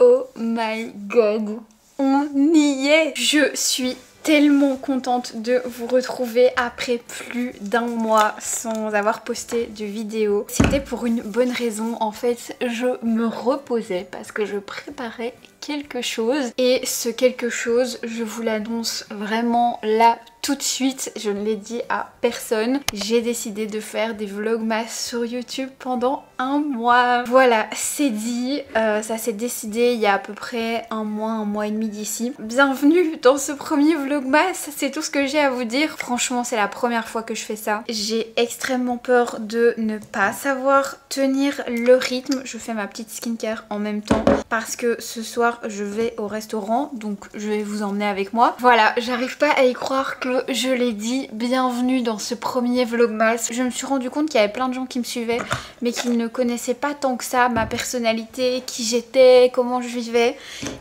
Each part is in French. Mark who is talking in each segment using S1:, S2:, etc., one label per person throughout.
S1: Oh my god, on y est! Je suis tellement contente de vous retrouver après plus d'un mois sans avoir posté de vidéo. C'était pour une bonne raison, en fait je me reposais parce que je préparais quelque chose et ce quelque chose je vous l'annonce vraiment là tout de suite, je ne l'ai dit à personne. J'ai décidé de faire des vlogmas sur YouTube pendant un mois. Voilà, c'est dit, ça s'est décidé il y a à peu près un mois et demi d'ici. Bienvenue dans ce premier vlogmas, c'est tout ce que j'ai à vous dire. Franchement, c'est la première fois que je fais ça. J'ai extrêmement peur de ne pas savoir tenir le rythme. Je fais ma petite skincare en même temps parce que ce soir, je vais au restaurant, donc je vais vous emmener avec moi. Voilà, j'arrive pas à y croire que je l'ai dit, bienvenue dans ce premier vlogmas. Je me suis rendu compte qu'il y avait plein de gens qui me suivaient mais qui ne connaissaient pas tant que ça ma personnalité, qui j'étais, comment je vivais,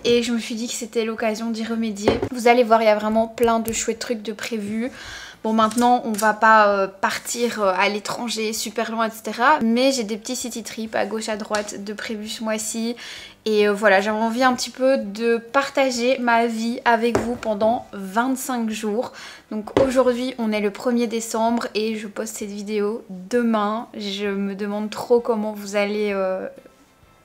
S1: et je me suis dit que c'était l'occasion d'y remédier. Vous allez voir, il y a vraiment plein de chouettes trucs de prévus. Bon, maintenant on va pas partir à l'étranger super loin, etc. Mais j'ai des petits city trips à gauche à droite de prévus ce mois-ci. Et voilà, j'avais envie un petit peu de partager ma vie avec vous pendant 25 jours. Donc aujourd'hui on est le 1er décembre et je poste cette vidéo demain. Je me demande trop comment vous allez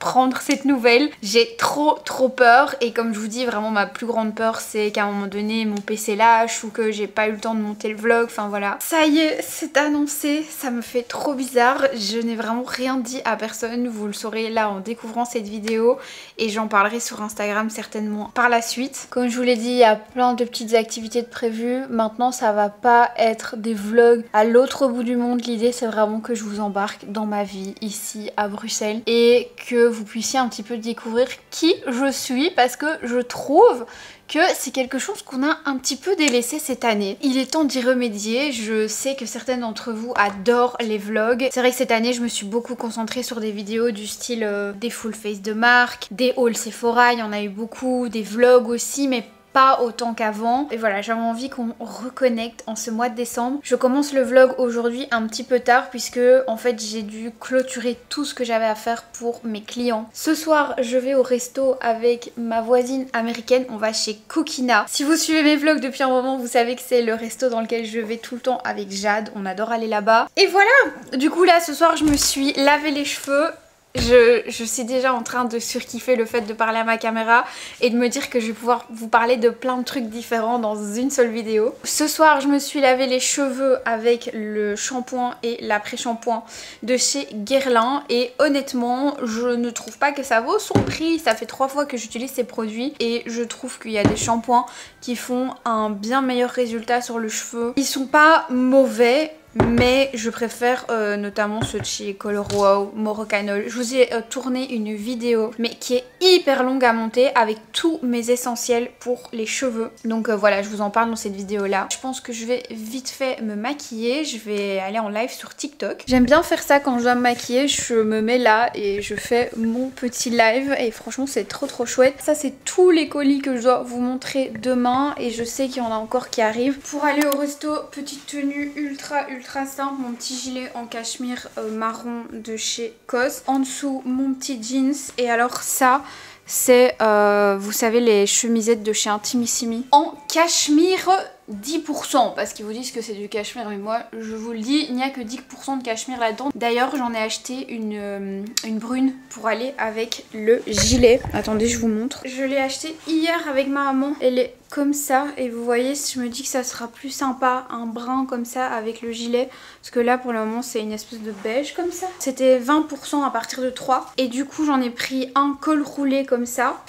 S1: prendre cette nouvelle. J'ai trop peur et comme je vous dis, vraiment ma plus grande peur c'est qu'à un moment donné mon PC lâche ou que j'ai pas eu le temps de monter le vlog, enfin voilà. Ça y est, c'est annoncé, ça me fait trop bizarre, je n'ai vraiment rien dit à personne, vous le saurez là en découvrant cette vidéo et j'en parlerai sur Instagram certainement par la suite. Comme je vous l'ai dit, il y a plein de petites activités de prévues. Maintenant ça va pas être des vlogs à l'autre bout du monde, l'idée c'est vraiment que je vous embarque dans ma vie ici à Bruxelles et que vous puissiez un petit peu découvrir qui je suis parce que je trouve que c'est quelque chose qu'on a un petit peu délaissé cette année. Il est temps d'y remédier. Je sais que certaines d'entre vous adorent les vlogs. C'est vrai que cette année je me suis beaucoup concentrée sur des vidéos du style des full face de marque, des hauls Sephora, il y en a eu beaucoup, des vlogs aussi, mais pas autant qu'avant. Et voilà, j'avais envie qu'on reconnecte en ce mois de décembre. Je commence le vlog aujourd'hui un petit peu tard puisque en fait j'ai dû clôturer tout ce que j'avais à faire pour mes clients. Ce soir je vais au resto avec ma voisine américaine, on va chez Coquina. Si vous suivez mes vlogs depuis un moment, vous savez que c'est le resto dans lequel je vais tout le temps avec Jade, on adore aller là-bas. Et voilà, du coup là ce soir je me suis lavé les cheveux. Je suis déjà en train de surkiffer le fait de parler à ma caméra et de me dire que je vais pouvoir vous parler de plein de trucs différents dans une seule vidéo. Ce soir, je me suis lavé les cheveux avec le shampoing et l'après-shampoing de chez Guerlain et honnêtement, je ne trouve pas que ça vaut son prix. Ça fait 3 fois que j'utilise ces produits et je trouve qu'il y a des shampoings qui font un bien meilleur résultat sur le cheveu. Ils sont pas mauvais, mais je préfère notamment ceux de chez Color Wow, Morocanol. Je vous ai tourné une vidéo mais qui est hyper longue à monter avec tous mes essentiels pour les cheveux. Donc voilà, je vous en parle dans cette vidéo là. Je pense que je vais vite fait me maquiller. Je vais aller en live sur TikTok. J'aime bien faire ça quand je dois me maquiller. Je me mets là et je fais mon petit live et franchement c'est trop chouette. Ça c'est tous les colis que je dois vous montrer demain et je sais qu'il y en a encore qui arrivent. Pour aller au resto, petite tenue ultra simple, mon petit gilet en cachemire marron de chez COS. En dessous, mon petit jeans. Et alors ça, c'est, vous savez, les chemisettes de chez Intimissimi. En cachemire 10% parce qu'ils vous disent que c'est du cachemire, mais moi je vous le dis, il n'y a que 10% de cachemire là-dedans. D'ailleurs j'en ai acheté une brune pour aller avec le gilet. Attendez, je vous montre. Je l'ai acheté hier avec ma maman. Elle est comme ça et vous voyez, je me dis que ça sera plus sympa un brun comme ça avec le gilet parce que là pour le moment c'est une espèce de beige comme ça. C'était 20% à partir de 3 et du coup j'en ai pris un col roulé comme ça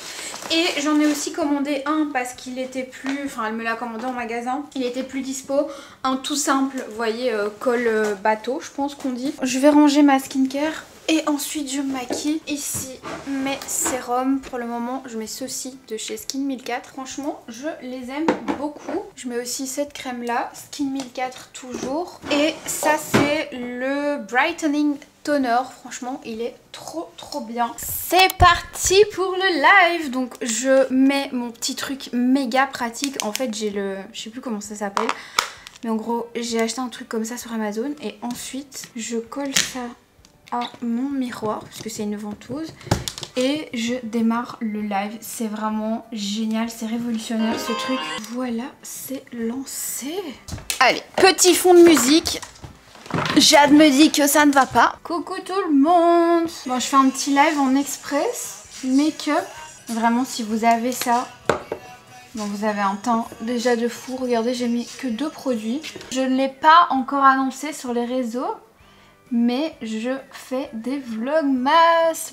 S1: et j'en ai aussi commandé un parce qu'il était plus, enfin elle me l'a commandé en magasin, il était plus dispo, un tout simple, vous voyez, col bateau je pense qu'on dit. Je vais ranger ma skincare. Et ensuite je me maquille. Ici mes sérums. Pour le moment je mets ceux-ci de chez Skin 1004. Franchement je les aime beaucoup. Je mets aussi cette crème là, Skin 1004 toujours. Et ça c'est le Brightening Toner. Franchement il est trop bien. C'est parti pour le live. Donc je mets mon petit truc méga pratique. En fait j'ai le, je sais plus comment ça s'appelle, mais en gros j'ai acheté un truc comme ça sur Amazon. Et ensuite je colle ça à mon miroir parce que c'est une ventouse et je démarre le live. C'est vraiment génial, c'est révolutionnaire ce truc. Voilà, c'est lancé. Allez, petit fond de musique. Jade me dit que ça ne va pas. Coucou tout le monde. Bon, je fais un petit live en express make-up. Vraiment, si vous avez ça, bon, vous avez un teint déjà de fou. Regardez, j'ai mis que 2 produits. Je ne l'ai pas encore annoncé sur les réseaux, mais je fais des vlogmas.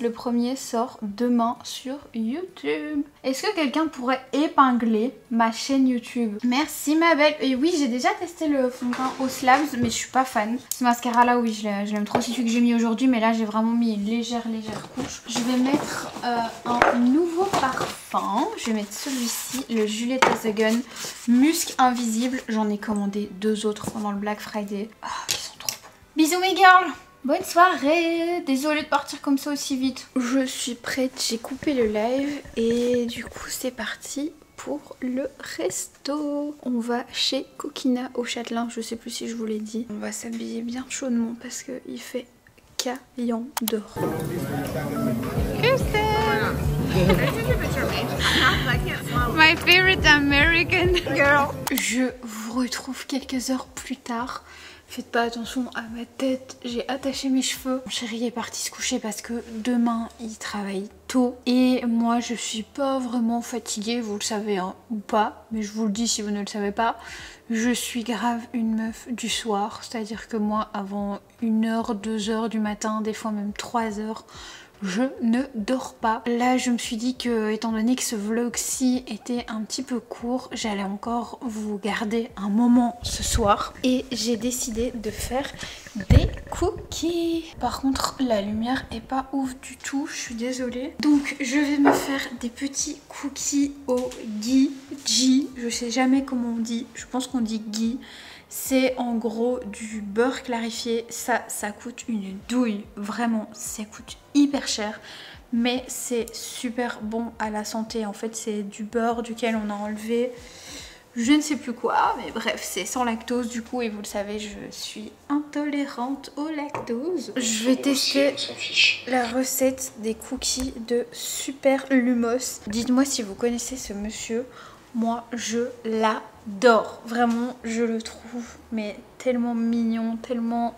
S1: Le premier sort demain sur YouTube. Est-ce que quelqu'un pourrait épingler ma chaîne YouTube? Merci ma belle. Et oui, j'ai déjà testé le fond de teint au Slabs, mais je suis pas fan. Ce mascara là, oui, je l'aime trop. C'est celui que j'ai mis aujourd'hui, mais là j'ai vraiment mis une légère couche. Je vais mettre un nouveau parfum. Je vais mettre celui-ci, le Juliette The Gun Musc Invisible. J'en ai commandé 2 autres pendant le Black Friday. Ah, ils sont trop bons. Bisous mes girls. Bonne soirée. Désolée de partir comme ça aussi vite. Je suis prête, j'ai coupé le live et du coup c'est parti pour le resto. On va chez Coquina au Châtelain, je sais plus si je vous l'ai dit. On va s'habiller bien chaudement parce qu'il fait caillant dehors. My favorite American girl. Je vous retrouve quelques heures plus tard. Faites pas attention à ma tête, j'ai attaché mes cheveux. Mon chéri est parti se coucher parce que demain il travaille tôt. Et moi je suis pas vraiment fatiguée, vous le savez hein, ou pas. Mais je vous le dis si vous ne le savez pas. Je suis grave une meuf du soir. C'est-à-dire que moi avant 1h, 2h du matin, des fois même 3h, je ne dors pas. Là je me suis dit que étant donné que ce vlog-ci était un petit peu court, j'allais encore vous garder un moment ce soir. Et j'ai décidé de faire des cookies. Par contre la lumière est pas ouf du tout, je suis désolée. Donc je vais me faire des petits cookies au ghee. Je sais jamais comment on dit, je pense qu'on dit ghee. C'est en gros du beurre clarifié, ça coûte une douille, vraiment ça coûte hyper cher, mais c'est super bon à la santé. En fait c'est du beurre duquel on a enlevé je ne sais plus quoi, mais bref c'est sans lactose du coup et vous le savez je suis intolérante au lactose. Je vais tester la recette des cookies de Super Lumos. Dites-moi si vous connaissez ce monsieur. Moi je l'adore, vraiment je le trouve mais tellement mignon, tellement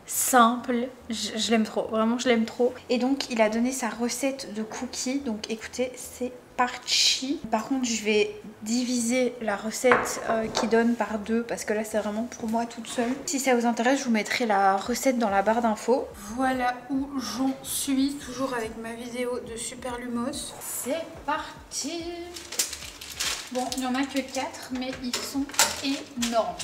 S1: simple, je l'aime trop, vraiment je l'aime trop. Et donc il a donné sa recette de cookies, donc écoutez c'est parti. Par contre je vais diviser la recette qu'il donne par 2 parce que là c'est vraiment pour moi toute seule. Si ça vous intéresse je vous mettrai la recette dans la barre d'infos. Voilà où j'en suis, toujours avec ma vidéo de Super Lumos. C'est parti. Bon, il n'y en a que 4, mais ils sont énormes.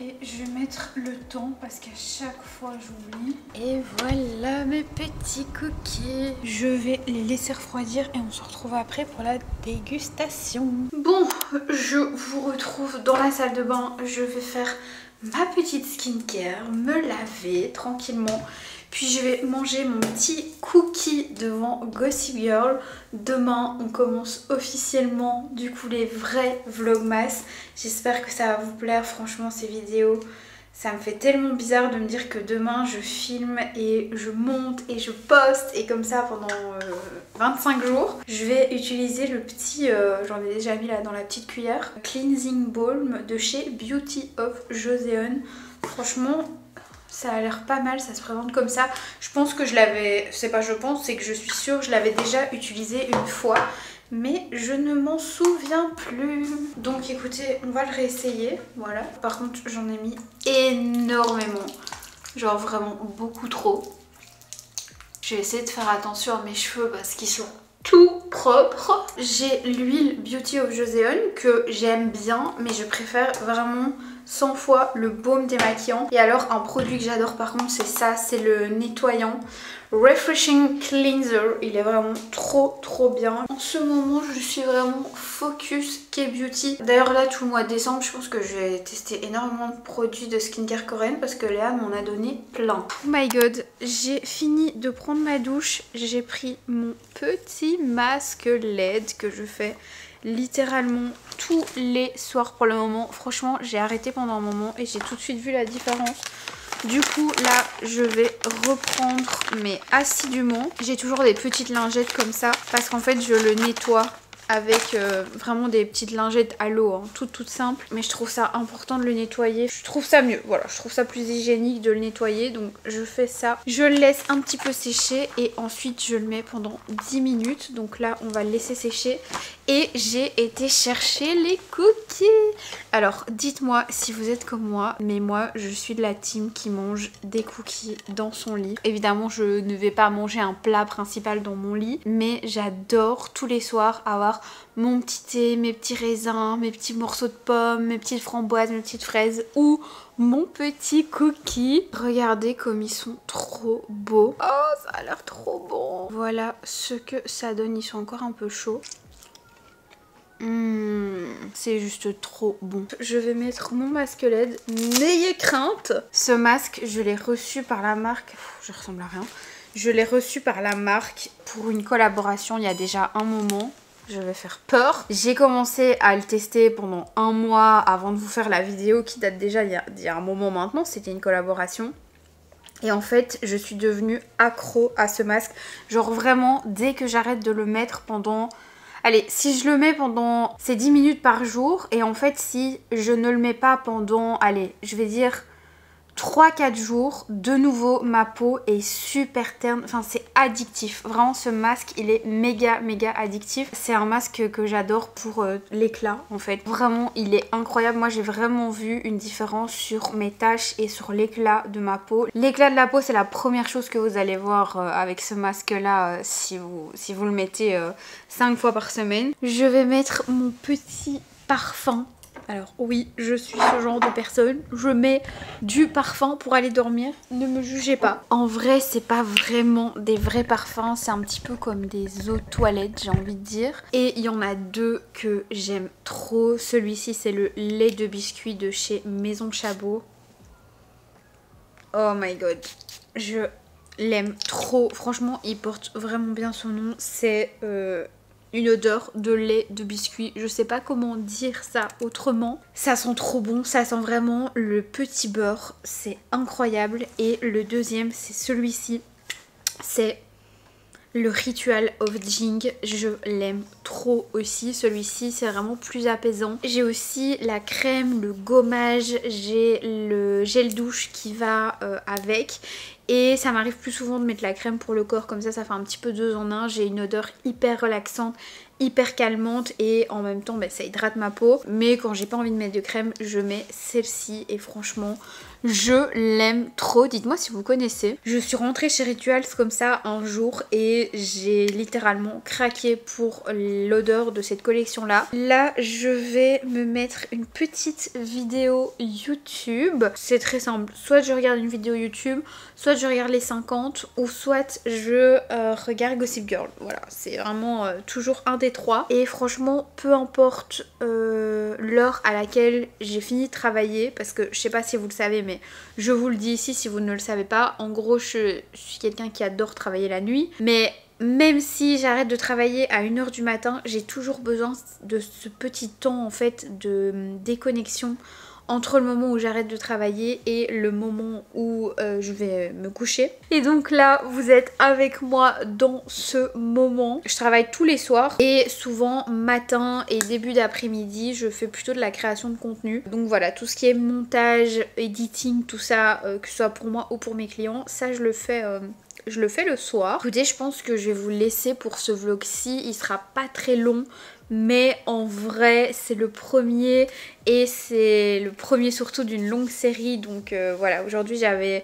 S1: Et je vais mettre le temps parce qu'à chaque fois j'oublie. Et voilà mes petits cookies. Je vais les laisser refroidir et on se retrouve après pour la dégustation. Bon, je vous retrouve dans la salle de bain. Je vais faire ma petite skincare, me laver tranquillement. Puis je vais manger mon petit cookie devant Gossip Girl. Demain on commence officiellement du coup les vrais vlogmas. J'espère que ça va vous plaire, franchement ces vidéos. Ça me fait tellement bizarre de me dire que demain je filme et je monte et je poste et comme ça pendant 25 jours. Je vais utiliser le petit, j'en ai déjà mis là dans la petite cuillère, Cleansing Balm de chez Beauty of Joseon. Franchement ça a l'air pas mal, ça se présente comme ça. Je pense que je l'avais, c'est pas je pense, c'est que je suis sûre que je l'avais déjà utilisé une fois. Mais je ne m'en souviens plus. Donc écoutez, on va le réessayer. Voilà. Par contre, j'en ai mis énormément. Genre vraiment beaucoup trop. Je vais essayer de faire attention à mes cheveux parce qu'ils sont tout propres. J'ai l'huile Beauty of Joseon que j'aime bien, mais je préfère vraiment 100 fois le baume démaquillant. Et alors un produit que j'adore par contre c'est ça, c'est le nettoyant Refreshing Cleanser. Il est vraiment trop bien. En ce moment je suis vraiment focus K-Beauty. D'ailleurs là tout le mois de décembre je pense que je vais tester énormément de produits de skincare coréenne parce que Léa m'en a donné plein. Oh my god, j'ai fini de prendre ma douche. J'ai pris mon petit masque LED que je fais littéralement tous les soirs pour le moment. Franchement j'ai arrêté pendant un moment et j'ai tout de suite vu la différence. Du coup là je vais reprendre mais assidûment. J'ai toujours des petites lingettes comme ça parce qu'en fait je le nettoie avec vraiment des petites lingettes à l'eau, hein, toutes simples. Mais je trouve ça important de le nettoyer. Je trouve ça mieux, voilà, je trouve ça plus hygiénique de le nettoyer. Donc je fais ça. Je le laisse un petit peu sécher et ensuite je le mets pendant 10 minutes. Donc là on va le laisser sécher. Et j'ai été chercher les cookies. Alors dites-moi si vous êtes comme moi, mais moi je suis de la team qui mange des cookies dans son lit. Évidemment je ne vais pas manger un plat principal dans mon lit, mais j'adore tous les soirs avoir mon petit thé, mes petits raisins, mes petits morceaux de pommes, mes petites framboises, mes petites fraises ou mon petit cookie. Regardez comme ils sont trop beaux. Oh ça a l'air trop bon. Voilà ce que ça donne, ils sont encore un peu chauds. C'est juste trop bon. Je vais mettre mon masque LED. N'ayez crainte. Ce masque, je l'ai reçu par la marque. Je ressemble à rien. Je l'ai reçu par la marque pour une collaboration il y a déjà un moment. Je vais faire peur. J'ai commencé à le tester pendant un mois avant de vous faire la vidéo qui date déjà il y a un moment maintenant. C'était une collaboration. Et en fait, je suis devenue accro à ce masque. Genre vraiment, dès que j'arrête de le mettre pendant... Allez, si je le mets pendant... C'est 10 minutes par jour. Et en fait, si je ne le mets pas pendant... Allez, je vais dire 3-4 jours, de nouveau, ma peau est super terne. Enfin, c'est addictif. Vraiment, ce masque, il est méga addictif. C'est un masque que j'adore pour l'éclat, en fait. Vraiment, il est incroyable. Moi, j'ai vraiment vu une différence sur mes taches et sur l'éclat de ma peau. L'éclat de la peau, c'est la première chose que vous allez voir avec ce masque-là si vous le mettez 5 fois par semaine. Je vais mettre mon petit parfum. Alors oui, je suis ce genre de personne. Je mets du parfum pour aller dormir. Ne me jugez pas. En vrai, c'est pas vraiment des vrais parfums. C'est un petit peu comme des eaux de toilette, j'ai envie de dire. Et il y en a deux que j'aime trop. Celui-ci, c'est le lait de biscuit de chez Maison Chabot. Oh my god. Je l'aime trop. Franchement, il porte vraiment bien son nom. C'est... une odeur de lait de biscuit, je sais pas comment dire ça autrement. Ça sent trop bon, ça sent vraiment le petit beurre, c'est incroyable. Et le deuxième, c'est celui-ci, c'est le Ritual of Jing, je l'aime trop aussi. Celui-ci, c'est vraiment plus apaisant. J'ai aussi la crème, le gommage, j'ai le gel douche qui va avec. Et ça m'arrive plus souvent de mettre la crème pour le corps, comme ça fait un petit peu 2 en 1. J'ai une odeur hyper relaxante, hyper calmante et en même temps ça hydrate ma peau. Mais quand j'ai pas envie de mettre de crème, je mets celle-ci et franchement je l'aime trop. Dites-moi si vous connaissez. Je suis rentrée chez Rituals comme ça un jour et j'ai littéralement craqué pour l'odeur de cette collection là. Là je vais me mettre une petite vidéo YouTube. C'est très simple, soit je regarde une vidéo YouTube, soit je regarde les 50 ou soit je regarde Gossip Girl. Voilà, c'est vraiment toujours un des trois. Et franchement, peu importe l'heure à laquelle j'ai fini de travailler, parce que je sais pas si vous le savez, mais je vous le dis ici si vous ne le savez pas. En gros, je suis quelqu'un qui adore travailler la nuit, mais même si j'arrête de travailler à 1 h du matin, j'ai toujours besoin de ce petit temps en fait de déconnexion entre le moment où j'arrête de travailler et le moment où je vais me coucher. Et donc là, vous êtes avec moi dans ce moment. Je travaille tous les soirs et souvent matin et début d'après-midi, je fais plutôt de la création de contenu. Donc voilà, tout ce qui est montage, editing, tout ça, que ce soit pour moi ou pour mes clients, ça je le fais le soir. Écoutez, je pense que je vais vous laisser pour ce vlog-ci. Il sera pas très long. Mais en vrai c'est le premier et c'est le premier surtout d'une longue série. Donc voilà, aujourd'hui j'avais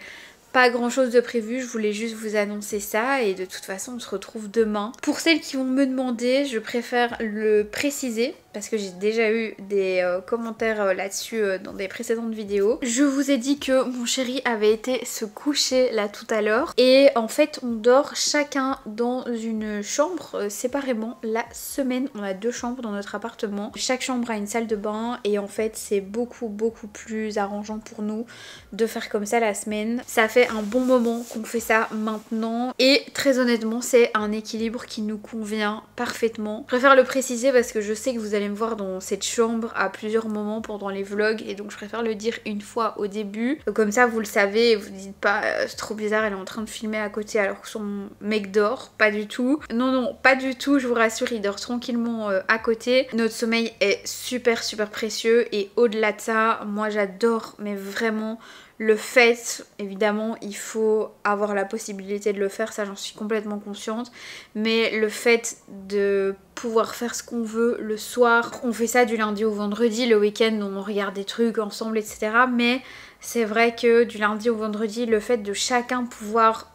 S1: pas grand chose de prévu, je voulais juste vous annoncer ça et de toute façon on se retrouve demain. Pour celles qui vont me demander, je préfère le préciser parce que j'ai déjà eu des commentaires là-dessus dans des précédentes vidéos. Je vous ai dit que mon chéri avait été se coucher là tout à l'heure et en fait on dort chacun dans une chambre séparément la semaine. On a 2 chambres dans notre appartement. Chaque chambre a une salle de bain et en fait c'est beaucoup plus arrangeant pour nous de faire comme ça la semaine. Ça fait fait un bon moment qu'on fait ça maintenant et très honnêtement c'est un équilibre qui nous convient parfaitement. Je préfère le préciser parce que je sais que vous allez me voir dans cette chambre à plusieurs moments pendant les vlogs et donc je préfère le dire une fois au début. Comme ça vous le savez et vous dites pas c'est trop bizarre, elle est en train de filmer à côté alors que son mec dort. Pas du tout. Non, pas du tout, je vous rassure, il dort tranquillement à côté. Notre sommeil est super précieux et au-delà de ça, moi j'adore mais vraiment le fait, évidemment il faut avoir la possibilité de le faire, ça j'en suis complètement consciente, mais le fait de pouvoir faire ce qu'on veut le soir, on fait ça du lundi au vendredi, le week-end on regarde des trucs ensemble etc, mais c'est vrai que du lundi au vendredi le fait de chacun pouvoir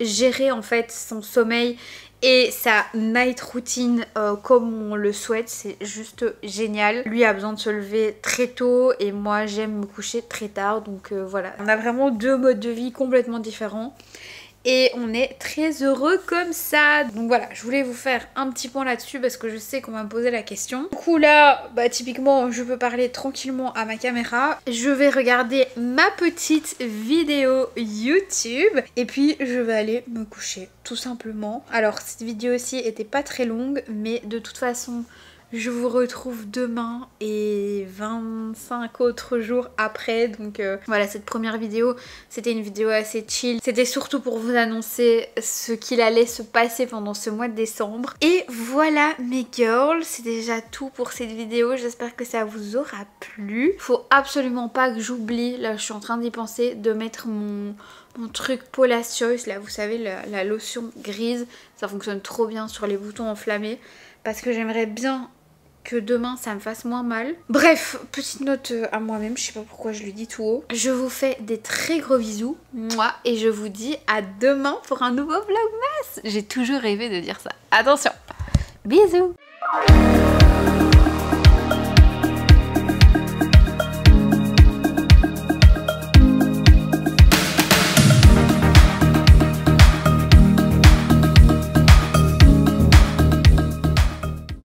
S1: gérer en fait son sommeil et sa night routine comme on le souhaite, c'est juste génial. Lui a besoin de se lever très tôt et moi j'aime me coucher très tard, donc voilà. On a vraiment deux modes de vie complètement différents et on est très heureux comme ça. Donc voilà, je voulais vous faire un petit point là-dessus parce que je sais qu'on va me poser la question. Du coup là, bah typiquement je peux parler tranquillement à ma caméra. Je vais regarder ma petite vidéo YouTube et puis je vais aller me coucher tout simplement. Alors cette vidéo aussi était pas très longue mais de toute façon je vous retrouve demain et 25 autres jours après. Donc voilà, cette première vidéo, c'était une vidéo assez chill. C'était surtout pour vous annoncer ce qu'il allait se passer pendant ce mois de décembre. Et voilà mes girls, c'est déjà tout pour cette vidéo. J'espère que ça vous aura plu. Faut absolument pas que j'oublie, là je suis en train d'y penser, de mettre mon truc Paula's Choice, là vous savez la lotion grise. Ça fonctionne trop bien sur les boutons enflammés parce que j'aimerais bien que demain ça me fasse moins mal. Bref, petite note à moi-même, je sais pas pourquoi je le dis tout haut. Je vous fais des très gros bisous, moi, et je vous dis à demain pour un nouveau vlogmas. J'ai toujours rêvé de dire ça. Attention, bisous.